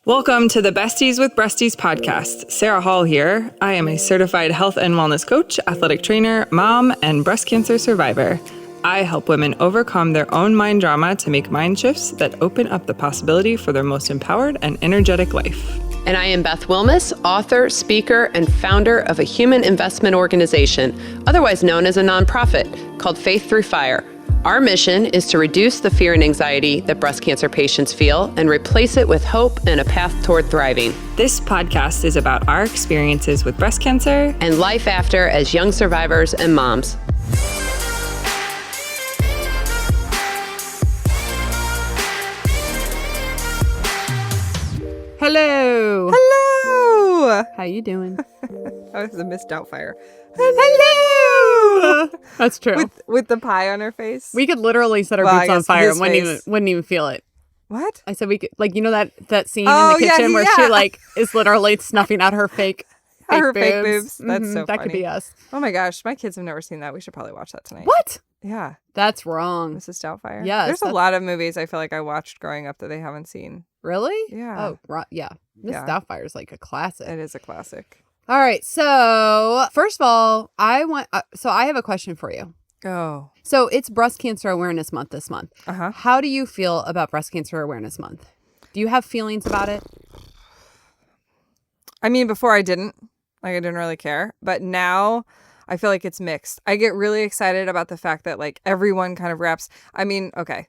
Welcome to the Besties with Breasties podcast. Sarah Hall here. I am a certified health and wellness coach, athletic trainer, mom, and breast cancer survivor. I help women overcome their own mind drama to make mind shifts that open up the possibility for their most empowered and energetic life. And I am Beth Wilmus, author, speaker, and founder of a human investment organization, otherwise known as a nonprofit, called Faith Through Fire. Our mission is to reduce the fear and anxiety that breast cancer patients feel and replace it with hope and a path toward thriving. This podcast is about our experiences with breast cancer and life after as young survivors and moms. Hello. Hello. How you doing? That was a Miss Doubtfire. Hello. That's true. With the pie on her face. We could literally set our boots on fire and wouldn't even feel it. What? I said we could, like, you know that scene in the kitchen where she like is literally snuffing out her fake boobs. That's so funny. That could be us. Oh my gosh, my kids have never seen that. We should probably watch that tonight. What? Yeah. That's wrong. Mrs. Doubtfire? Yes. There's a lot of movies I feel like I watched growing up that they haven't seen. Really? Yeah. Oh, right. Yeah. Mrs. Doubtfire is like a classic. It is a classic. All right. So first of all, I have a question for you. Oh. So it's Breast Cancer Awareness Month this month. Uh-huh. How do you feel about Breast Cancer Awareness Month? Do you have feelings about it? I mean, before I didn't really care, but now I feel like it's mixed. I get really excited about the fact that like everyone kind of wraps. I mean, okay.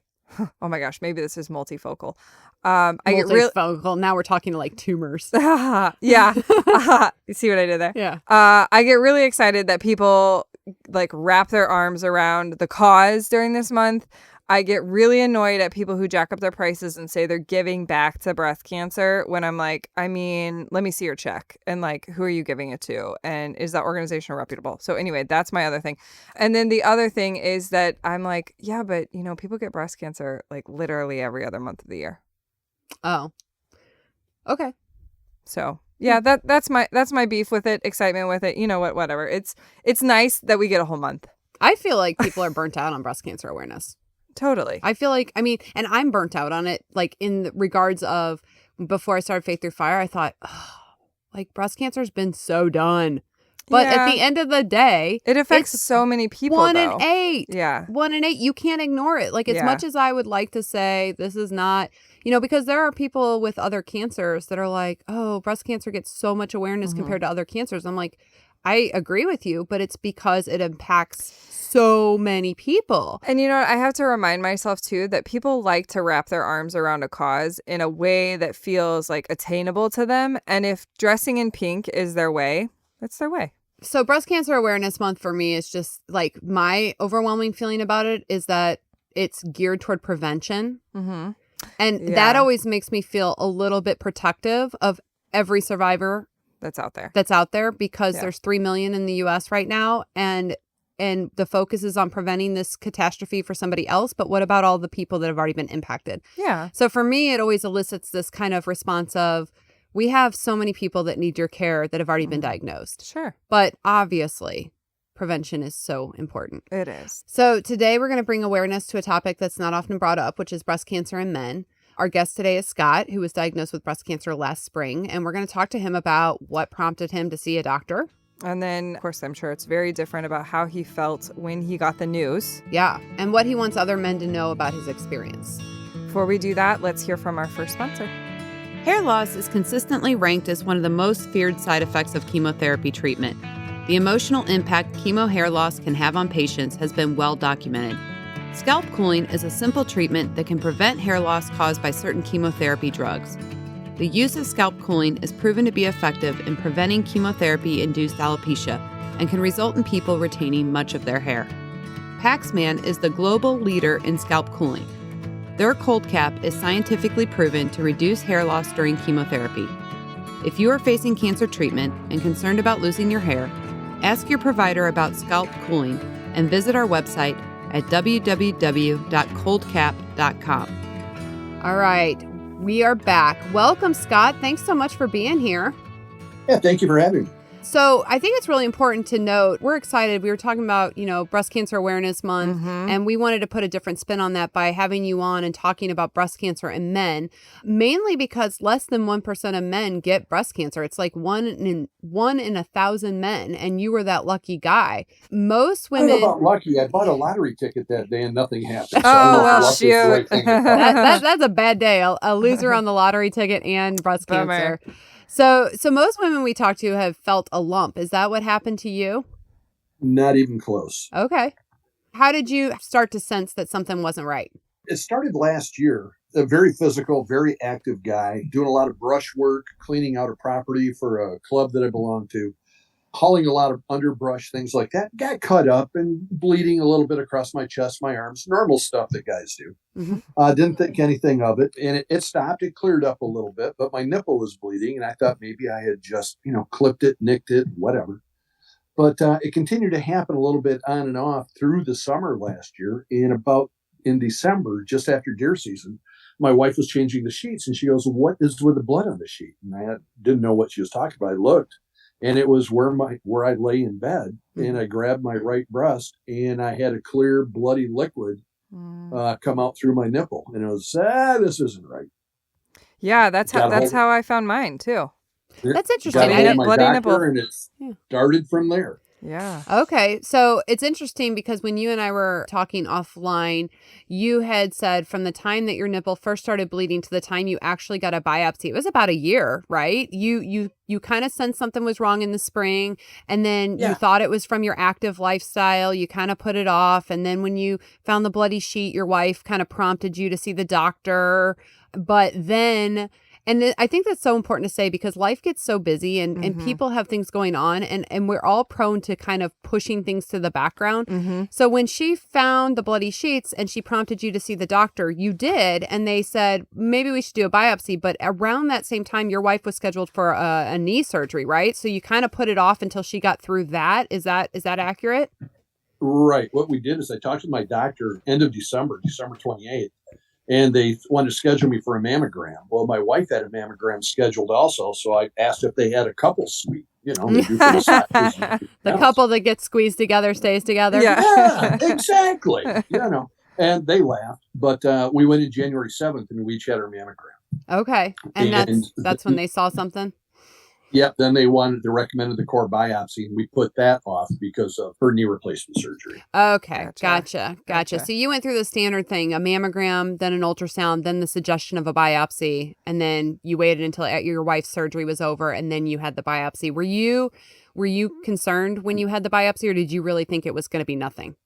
Oh my gosh, maybe this is multifocal. I get multifocal. Now we're talking to like tumors. Yeah. You see what I did there? Yeah. I get really excited that people like wrap their arms around the cause during this month. I get really annoyed at people who jack up their prices and say they're giving back to breast cancer when I'm like, I mean, let me see your check. And like, who are you giving it to? And is that organization reputable? So anyway, that's my other thing. And then the other thing is that I'm like, yeah, but you know, people get breast cancer like literally every other month of the year. Oh, okay. So yeah, that's my beef with it, excitement with it. You know what? Whatever. It's nice that we get a whole month. I feel like people are burnt out on breast cancer awareness. Totally. I feel like, I mean, and I'm burnt out on it. Like in the regards of before I started Faith Through Fire, I thought, like breast cancer has been so done. But at the end of the day, it affects so many people. 1 in 8. Yeah. 1 in 8. You can't ignore it. Like as much as I would like to say this is not, you know, because there are people with other cancers that are like, oh, breast cancer gets so much awareness compared to other cancers. I'm like, I agree with you, but it's because it impacts so many people. And you know what? I have to remind myself too that people like to wrap their arms around a cause in a way that feels like attainable to them. And if dressing in pink is their way, it's their way. So Breast Cancer Awareness Month for me is just like my overwhelming feeling about it is that it's geared toward prevention. Mm-hmm. And that always makes me feel a little bit protective of every survivor that's out there because there's 3 million in the US right now. And the focus is on preventing this catastrophe for somebody else. But what about all the people that have already been impacted? Yeah. So for me, it always elicits this kind of response of, we have so many people that need your care that have already been diagnosed. Sure. But obviously, prevention is so important. It is. So today we're going to bring awareness to a topic that's not often brought up, which is breast cancer in men. Our guest today is Scott, who was diagnosed with breast cancer last spring. And we're going to talk to him about what prompted him to see a doctor. And then, of course, I'm sure it's very different about how he felt when he got the news. Yeah. And what he wants other men to know about his experience. Before we do that, let's hear from our first sponsor. Hair loss is consistently ranked as one of the most feared side effects of chemotherapy treatment. The emotional impact chemo hair loss can have on patients has been well documented. Scalp cooling is a simple treatment that can prevent hair loss caused by certain chemotherapy drugs. The use of scalp cooling is proven to be effective in preventing chemotherapy-induced alopecia and can result in people retaining much of their hair. Paxman is the global leader in scalp cooling. Their cold cap is scientifically proven to reduce hair loss during chemotherapy. If you are facing cancer treatment and concerned about losing your hair, ask your provider about scalp cooling and visit our website at www.coldcap.com. All right, we are back. Welcome, Scott. Thanks so much for being here. Yeah, thank you for having me. So I think it's really important to note, we're excited. We were talking about, Breast Cancer Awareness Month, and we wanted to put a different spin on that by having you on and talking about breast cancer in men, mainly because less than 1% of men get breast cancer. It's like one in 1,000 men, and you were that lucky guy. Most I don't know women... about lucky. I bought a lottery ticket that day and nothing happened. So Oh, well, luck is the right shoot. thing to call. That's a bad day. A loser on the lottery ticket and breast cancer. So most women we talk to have felt a lump. Is that what happened to you? Not even close. Okay. How did you start to sense that something wasn't right? It started last year. A very physical, very active guy, doing a lot of brush work, cleaning out a property for a club that I belong to, hauling a lot of underbrush, things like that. Got cut up and bleeding a little bit across my chest, my arms, normal stuff that guys do. Didn't think anything of it. And it stopped. It cleared up a little bit, but my nipple was bleeding. And I thought maybe I had just, clipped it, nicked it, whatever. But it continued to happen a little bit on and off through the summer last year. And about in December, just after deer season, my wife was changing the sheets and she goes, "What is with the blood on the sheet?" And I didn't know what she was talking about. I looked. And it was where I lay in bed, and I grabbed my right breast, and I had a clear, bloody liquid come out through my nipple, and it was this isn't right. Yeah, that's how I found mine too. That's interesting. Got hold of my bloody doctor, nipple. and it started from there. Yeah. Okay. So it's interesting because when you and I were talking offline, you had said from the time that your nipple first started bleeding to the time you actually got a biopsy, it was about a year, right? You kind of sensed something was wrong in the spring, and then you thought it was from your active lifestyle. You kind of put it off. And then when you found the bloody sheet, your wife kind of prompted you to see the doctor. But then... And I think that's so important to say because life gets so busy and people have things going on and we're all prone to kind of pushing things to the background. So when she found the bloody sheets and she prompted you to see the doctor, you did. And they said, maybe we should do a biopsy. But around that same time, your wife was scheduled for a knee surgery, right? So you kind of put it off until she got through that. Is that accurate? Right. What we did is I talked to my doctor end of December 28th. And they wanted to schedule me for a mammogram. Well, my wife had a mammogram scheduled also, so I asked if they had a couple suite. They do for the couple that gets squeezed together stays together. Yeah, exactly. And they laughed. But we went in January 7th, and we each had our mammogram. Okay, and that's when they saw something. Yep. Then they recommended the core biopsy, and we put that off because of her knee replacement surgery. Okay. Gotcha. So you went through the standard thing, a mammogram, then an ultrasound, then the suggestion of a biopsy. And then you waited until your wife's surgery was over and then you had the biopsy. Were you concerned when you had the biopsy or did you really think it was going to be nothing?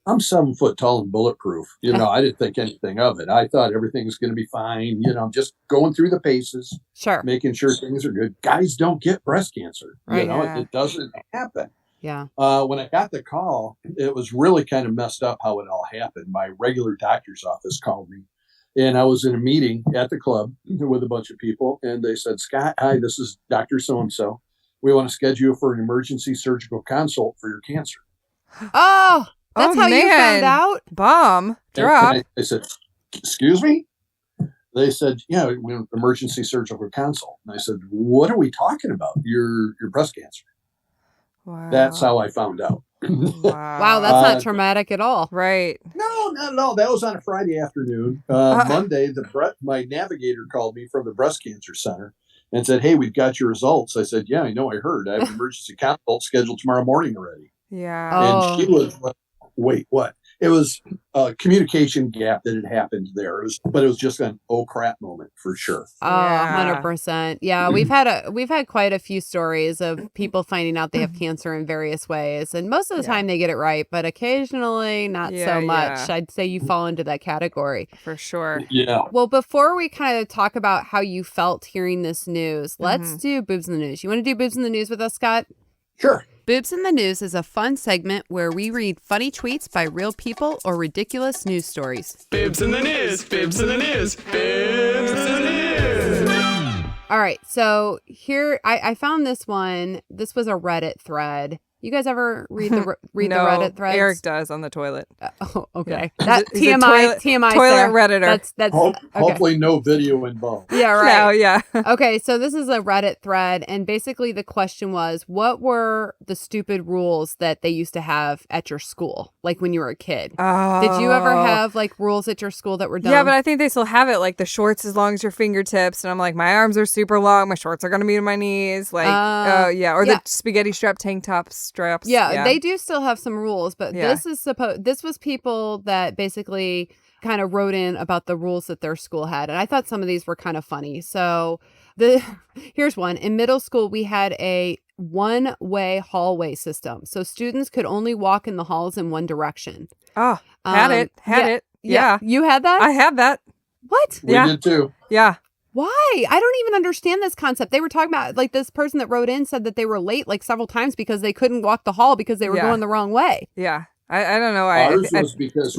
I'm 7 foot tall and bulletproof. I didn't think anything of it. I thought everything was going to be fine. Just going through the paces, sure, making sure things are good. Guys don't get breast cancer. Right. It doesn't happen. Yeah. When I got the call, it was really kind of messed up how it all happened. My regular doctor's office called me, and I was in a meeting at the club with a bunch of people, and they said, "Scott, hi, this is Dr. So-and-so. We want to schedule you for an emergency surgical consult for your cancer." Oh. That's how you found out? Bomb drop. I said, "Excuse me?" They said, "Yeah, emergency surgical consult." And I said, "What are we talking about? Your breast cancer." Wow. That's how I found out. Wow, that's not traumatic at all. Right. No, not at all. That was on a Friday afternoon. Monday, my navigator called me from the breast cancer center and said, "Hey, we've got your results." I said, "Yeah, I know. I heard. I have an emergency consult scheduled tomorrow morning already." Yeah. And she was like, "Wait, what?" It was a communication gap that had happened there. But it was just an oh crap moment for sure. Oh, 100%. Yeah, we've had quite a few stories of people finding out they have cancer in various ways. And most of the time they get it right, but occasionally not so much. I'd say you fall into that category. For sure. Yeah. Well, before we kind of talk about how you felt hearing this news, let's do Boobs in the News. You want to do Boobs in the News with us, Scott? Sure. Boobs in the News is a fun segment where we read funny tweets by real people or ridiculous news stories. Boobs in the news, boobs in the news, boobs in the news. All right, so here I found this one. This was a Reddit thread. You guys ever read the No, Reddit threads? Eric does on the toilet. Oh, okay. Yeah. That He's a TMI, toilet Sarah. Redditor. That's okay. Hopefully no video involved. Yeah, right. No, yeah. Okay, so this is a Reddit thread, and basically the question was, what were the stupid rules that they used to have at your school, like when you were a kid? Oh. Did you ever have like rules at your school that were dumb? Yeah, but I think they still have it, like the shorts as long as your fingertips, and I'm like, my arms are super long, my shorts are gonna be to my knees, like, the spaghetti strap tank top straps. Yeah, they do still have some rules, but Yeah. this was people that basically kind of wrote in about the rules that their school had, and I thought some of these were kind of funny. So here's one. In middle school, we had a one-way hallway system, so students could only walk in the halls in one direction. Oh, had it. Yeah. You had that? I had that. What? We did too. Yeah. Why? I don't even understand this concept. They were talking about, like, this person that wrote in said that they were late like several times because they couldn't walk the hall because they were going the wrong way. Yeah. I don't know. Ours was because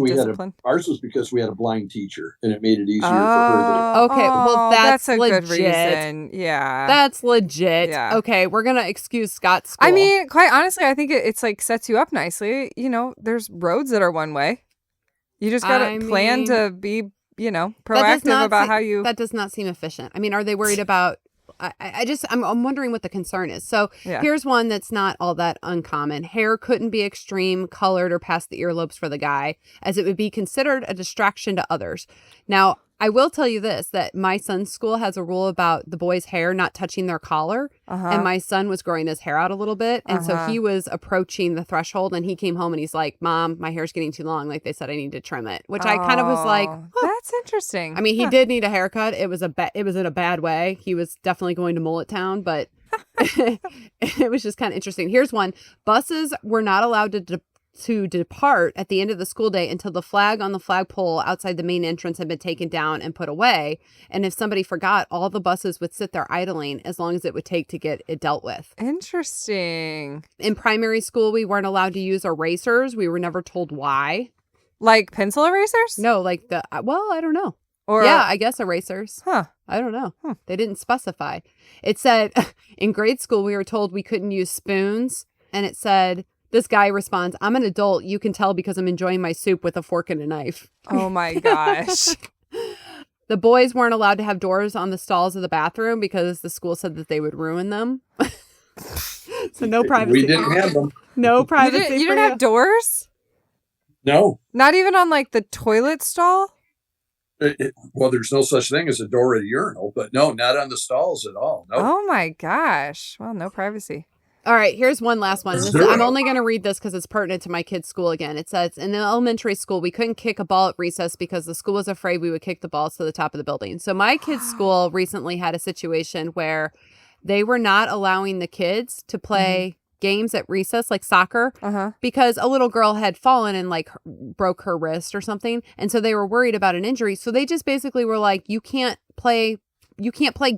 we had a blind teacher, and it made it easier for her. Okay, well, that's a legit. good reason. Yeah. That's legit. Yeah. Okay, we're going to excuse Scott's school. I mean, quite honestly, I think it's like sets you up nicely. You know, there's roads that are one way. You just got to plan to be, proactive about how you... That does not seem efficient. I mean, are they worried about... I'm wondering what the concern is. So here's one that's not all that uncommon. Hair couldn't be extreme, colored, or past the earlobes for the guy, as it would be considered a distraction to others. Now, I will tell you this, that my son's school has a rule about the boys' hair not touching their collar. And my son was growing his hair out a little bit. And so he was approaching the threshold, and he came home and he's like, Mom, my hair's getting too long. Like, they said I need to trim it, which I kind of was like, that's interesting. I mean, he did need a haircut. It was in a bad way. He was definitely going to Mullet Town, but it was just kind of interesting. Here's one. Buses were not allowed to depart at the end of the school day until the flag on the flagpole outside the main entrance had been taken down and put away. And if somebody forgot, all the buses would sit there idling as long as it would take to get it dealt with. Interesting. In primary school, we weren't allowed to use erasers. We were never told why. Like pencil erasers? No, like I don't know. Or I guess erasers. Huh. I don't know. They didn't specify. It said in grade school, we were told we couldn't use spoons. And it said, this guy responds, I'm an adult. You can tell because I'm enjoying my soup with a fork and a knife. Oh, my gosh. The boys weren't allowed to have doors on the stalls of the bathroom because the school said that they would ruin them. So no privacy. We didn't have them. No privacy. You didn't have doors? No. Not even on like the toilet stall? Well, there's no such thing as a door at a urinal, but no, not on the stalls at all. No. Oh my gosh. Well, no privacy. All right, here's one last one. I'm only going to read this because it's pertinent to my kid's school again. It says, in elementary school, we couldn't kick a ball at recess because the school was afraid we would kick the balls to the top of the building. So my kid's school recently had a situation where they were not allowing the kids to play games at recess, like soccer, because a little girl had fallen and like broke her wrist or something. And so they were worried about an injury. So they just basically were like, you can't play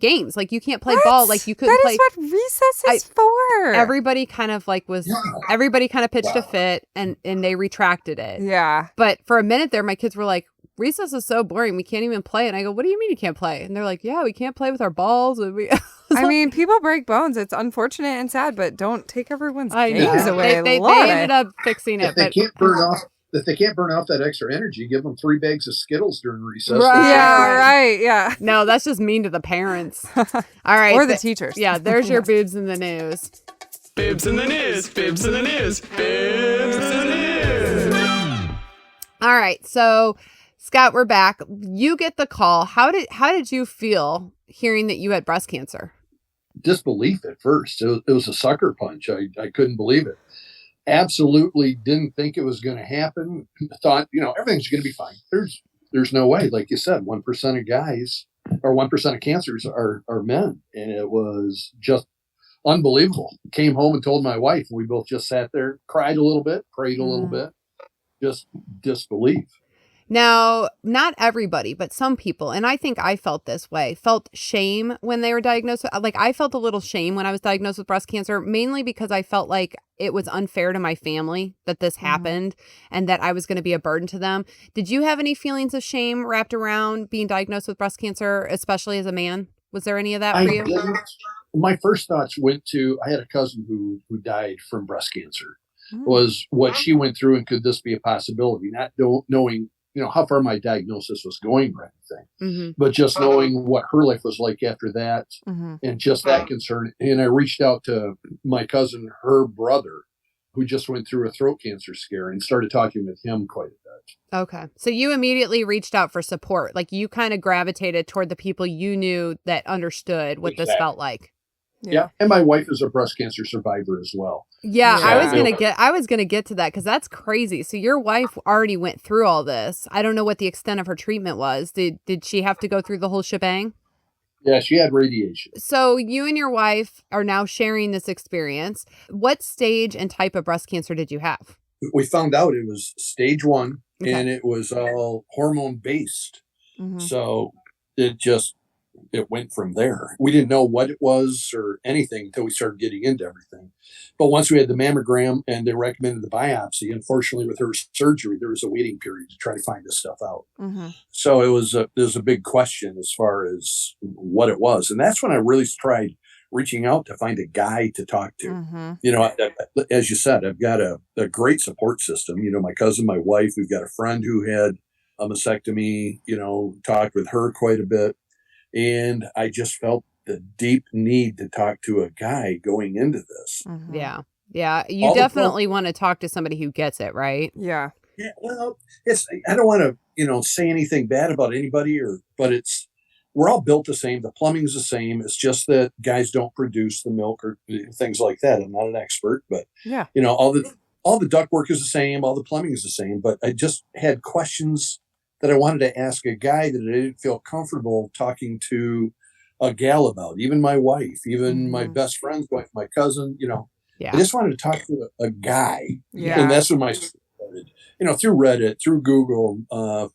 games. Like, you can't play ball. Like, you couldn't play. That is what recess is for. Everybody kind of like everybody kind of pitched a fit and they retracted it. Yeah. But for a minute there, my kids were like, recess is so boring. We can't even play. And I go, what do you mean you can't play? And they're like, yeah, we can't play with our balls. And I mean, people break bones. It's unfortunate and sad, but don't take everyone's games away. They ended up fixing it. If they can't burn off that extra energy, give them 3 bags of Skittles during recess. Right. Yeah, right. Yeah. No, that's just mean to the parents. All right. Or the teachers. Yeah, there's your boobs in the news. Bibs in the news. Bibs in the news. Bibs in the news. All right. So, Scott, we're back. You get the call. How did you feel hearing that you had breast cancer? Disbelief at first. It was a sucker punch. I couldn't believe it. Absolutely didn't think it was going to happen. Thought, everything's going to be fine. There's no way. Like you said, 1% of guys or 1% of cancers are men. And it was just unbelievable. Came home and told my wife, and we both just sat there, cried a little bit, prayed a little bit, just disbelief. Now, not everybody, but some people, and I think I felt this way, felt shame when they were diagnosed. Like, I felt a little shame when I was diagnosed with breast cancer, mainly because I felt like it was unfair to my family that this happened and that I was going to be a burden to them. Did you have any feelings of shame wrapped around being diagnosed with breast cancer, especially as a man? Was there any of that for you? My first thoughts went to, I had a cousin who died from breast cancer, Mm. was what she went through, and could this be a possibility? Not knowing, how far my diagnosis was going or anything, Mm-hmm. but just knowing what her life was like after that, Mm-hmm. and just that concern. And I reached out to my cousin, her brother, who just went through a throat cancer scare, and started talking with him quite a bit. Okay. So you immediately reached out for support. Like you kind of gravitated toward the people you knew that understood what this Exactly. felt like. Yeah. And my wife is a breast cancer survivor as well. Yeah, Yeah. I was gonna get to that because that's crazy. So your wife already went through all this. I don't know what the extent of her treatment was. Did she have to go through the whole shebang? Yeah, she had radiation. So you and your wife are now sharing this experience. What stage and type of breast cancer did you have? We found out it was stage 1, Okay. and it was all hormone based. Mm-hmm. So it went from there. We didn't know what it was or anything until we started getting into everything. But once we had the mammogram and they recommended the biopsy, unfortunately with her surgery, there was a waiting period to try to find this stuff out. Mm-hmm. So it was a big question as far as what it was. And that's when I really tried reaching out to find a guy to talk to. Mm-hmm. As you said, I've got a great support system. My cousin, my wife, we've got a friend who had a mastectomy, talked with her quite a bit. And I just felt the deep need to talk to a guy going into this. Mm-hmm. Yeah. Yeah. You All the definitely want to talk to somebody who gets it, right? Yeah. Yeah, well, I don't want to, say anything bad about anybody, but we're all built the same. The plumbing's the same. It's just that guys don't produce the milk or things like that. I'm not an expert, but Yeah. all the ductwork is the same. All the plumbing is the same. But I just had questions that I wanted to ask a guy that I didn't feel comfortable talking to a gal about. Even my wife, even my best friend's wife, my cousin. Yeah. I just wanted to talk to a guy. Yeah. And that's when my story started. Through Reddit, through Google,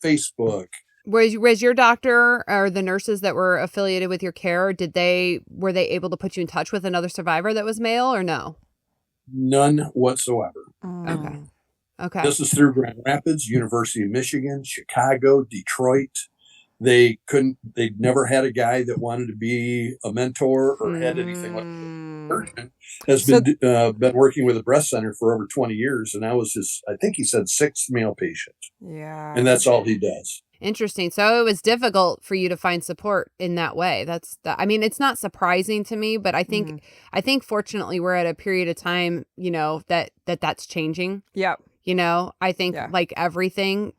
Facebook. Was your doctor or the nurses that were affiliated with your care, were they able to put you in touch with another survivor that was male or no? None whatsoever. Mm. Okay. This is through Grand Rapids, University of Michigan, Chicago, Detroit. They'd never had a guy that wanted to be a mentor or had anything like that. Has been working with a breast center for over 20 years. And I was I think he said 6th male patient. Yeah. And that's all he does. Interesting. So it was difficult for you to find support in that way. It's not surprising to me, but I think fortunately we're at a period of time, that's changing. Yep. I think like everything,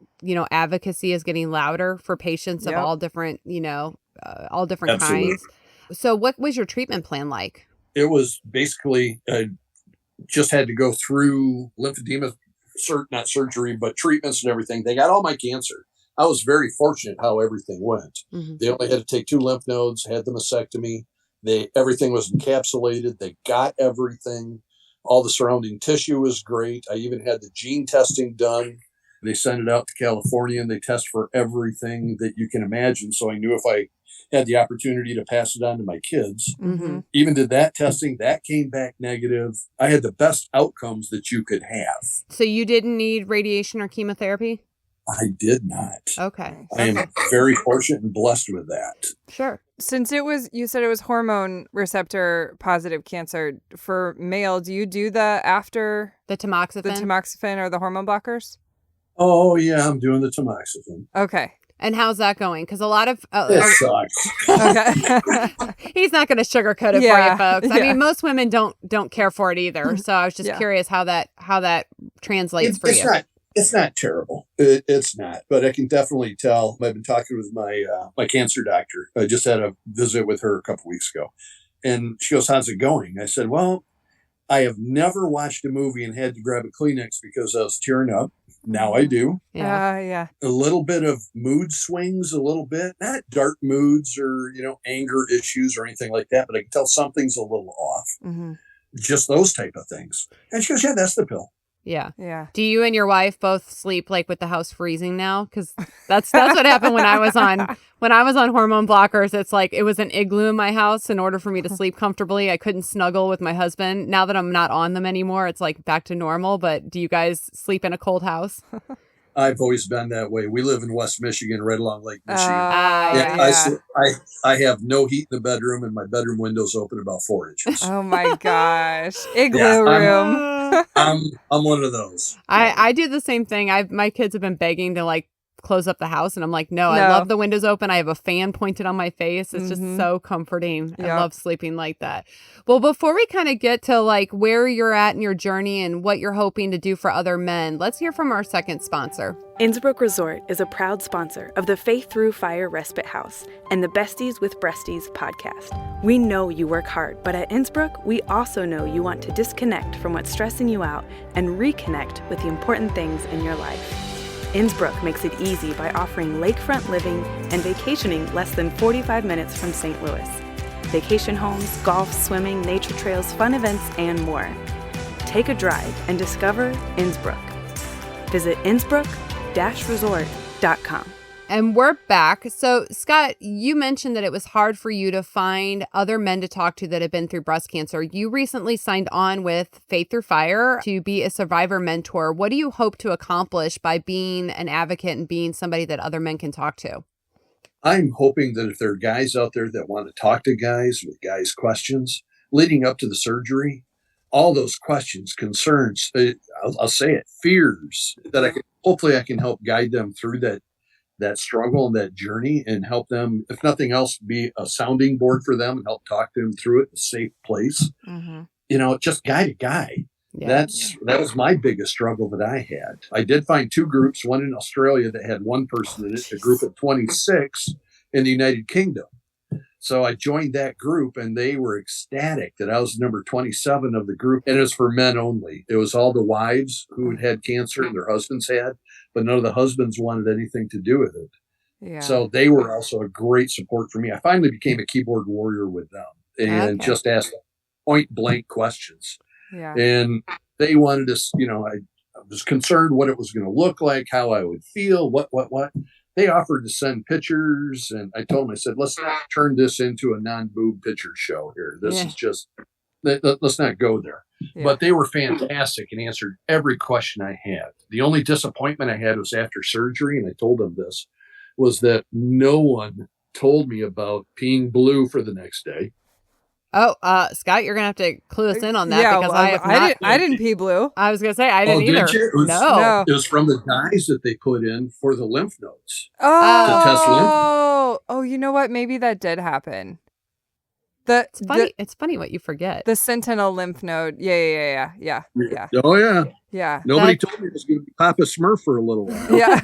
advocacy is getting louder for patients of Yep. all different kinds. So what was your treatment plan like? It was basically just had to go through lymphedema, not surgery, but treatments and everything. They got all my cancer. I was very fortunate how everything went. Mm-hmm. They only had to take 2 lymph nodes, had the mastectomy. Everything was encapsulated. They got everything. All the surrounding tissue was great. I even had the gene testing done. They sent it out to California and they test for everything that you can imagine. So I knew if I had the opportunity to pass it on to my kids, Mm-hmm. even did that testing, that came back negative. I had the best outcomes that you could have. So you didn't need radiation or chemotherapy? I did not. Okay. I am very fortunate and blessed with that. Sure. Since you said it was hormone receptor positive cancer for male, do you do the tamoxifen or the hormone blockers? Oh, yeah, I'm doing the tamoxifen. Okay. And how's that going? Because a lot of It sucks. Okay. he's not going to sugarcoat it for you, folks. I mean, most women don't care for it either. So I was just curious how that translates for you. It's not terrible. It's not, but I can definitely tell. I've been talking with my cancer doctor. I just had a visit with her a couple weeks ago, and she goes, "How's it going?" I said, "Well, I have never watched a movie and had to grab a Kleenex because I was tearing up. Now I do. Yeah. A little bit of mood swings, a little bit, not dark moods or anger issues or anything like that, but I can tell something's a little off. Mm-hmm. Just those type of things." And she goes, "Yeah, that's the pill." Yeah. Yeah. Do you and your wife both sleep like with the house freezing now? Because that's what happened when I was on hormone blockers. It's like it was an igloo in my house. In order for me to sleep comfortably, I couldn't snuggle with my husband. Now that I'm not on them anymore, it's like back to normal. But do you guys sleep in a cold house? I've always been that way. We live in West Michigan, right along Lake Michigan. Yeah. I have no heat in the bedroom, and my bedroom window's open about 4 inches. Oh my gosh. Igloo Yeah, room. I'm one of those. I do the same thing. My kids have been begging to like close up the house, and I'm like, no, I love the windows open. I have a fan pointed on my face. It's just so comforting. I love sleeping like that. Well, before we kind of get to like where you're at in your journey and what you're hoping to do for other men, let's hear from our second sponsor. Innsbrook Resort is a proud sponsor of the Faith Through Fire Respite House and the Besties with Breasties podcast. We know you work hard, but at Innsbrook, we also know you want to disconnect from what's stressing you out and reconnect with the important things in your life. Innsbrook makes it easy by offering lakefront living and vacationing less than 45 minutes from St. Louis. Vacation homes, golf, swimming, nature trails, fun events, and more. Take a drive and discover Innsbrook. Visit Innsbrook-resort.com. And we're back. So, Scott, you mentioned that it was hard for you to find other men to talk to that have been through breast cancer. You recently signed on with Faith Through Fire to be a survivor mentor. What do you hope to accomplish by being an advocate and being somebody that other men can talk to? I'm hoping that if there are guys out there that want to talk to guys with guys' questions leading up to the surgery, all those questions, concerns, I'll say it, fears, that hopefully I can help guide them through that struggle and that journey and help them, if nothing else, be a sounding board for them and help talk them through it in a safe place. Just guide a guy. Yeah. That was my biggest struggle that I had. I did find 2 groups, one in Australia that had 1 person in it, a group of 26 in the United Kingdom. So I joined that group, and they were ecstatic that I was number 27 of the group. And it was for men only. It was all the wives who had had cancer and their husbands had, but none of the husbands wanted anything to do with it. Yeah. So they were also a great support for me. I finally became a keyboard warrior with them and just asked point blank questions. Yeah. And they wanted us, I was concerned what it was going to look like, how I would feel, what. They offered to send pictures, and I told them, I said, let's not turn this into a non-boob picture show here. This is just, let's not go there. Yeah. But they were fantastic and answered every question I had. The only disappointment I had was after surgery, and I told them this, was that no one told me about peeing blue for the next day. Oh, Scott, you're gonna have to clue us in on that because I didn't pee blue. I was gonna say I didn't either. Did you? No, it was from the dyes that they put in for the lymph nodes. Oh, to test lymph. Oh, you know what? Maybe that did happen. It's funny what you forget. The sentinel lymph node. Yeah. Oh yeah. Yeah. Nobody told me it was going to be Papa Smurf for a little while. Yeah.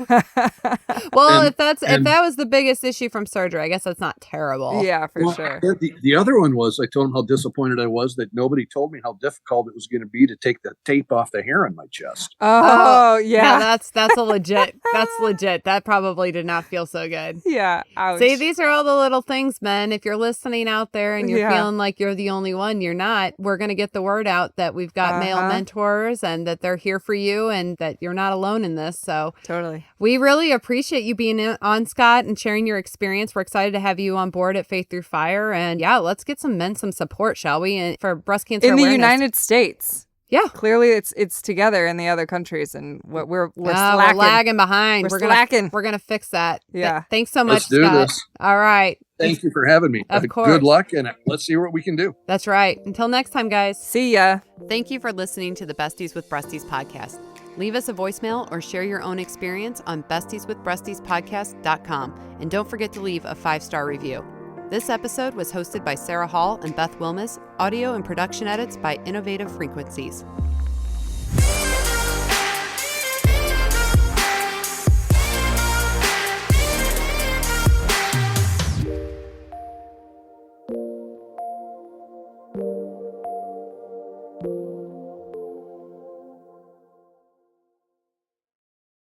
Well, if that was the biggest issue from surgery, I guess that's not terrible. Yeah, for sure. The other one was, I told him how disappointed I was that nobody told me how difficult it was going to be to take the tape off the hair on my chest. Oh, yeah. That's a legit. That's legit. That probably did not feel so good. Yeah. Ouch. See, these are all the little things, men. If you're listening out there and you're feeling like you're the only one, you're not. We're going to get the word out that we've got male mentors and that they're here for you and that you're not alone in this. So totally. We really appreciate you being on, Scott, and sharing your experience. We're excited to have you on board at Faith Through Fire. And let's get some men some support, shall we? And for breast cancer in awareness. the United States. Yeah. Clearly it's together in the other countries, and we're slacking. We're lagging behind. We're slacking. We're gonna fix that. Yeah. Thanks so much, Let's do Scott. this. All right. Thank you for having me. Of course. Good luck, and let's see what we can do. That's right. Until next time, guys. See ya. Thank you for listening to the Besties with Breasties podcast. Leave us a voicemail or share your own experience on bestieswithbreastiespodcast.com. And don't forget to leave a 5-star review. This episode was hosted by Sarah Hall and Beth Wilmes, audio and production edits by Innovative Frequencies.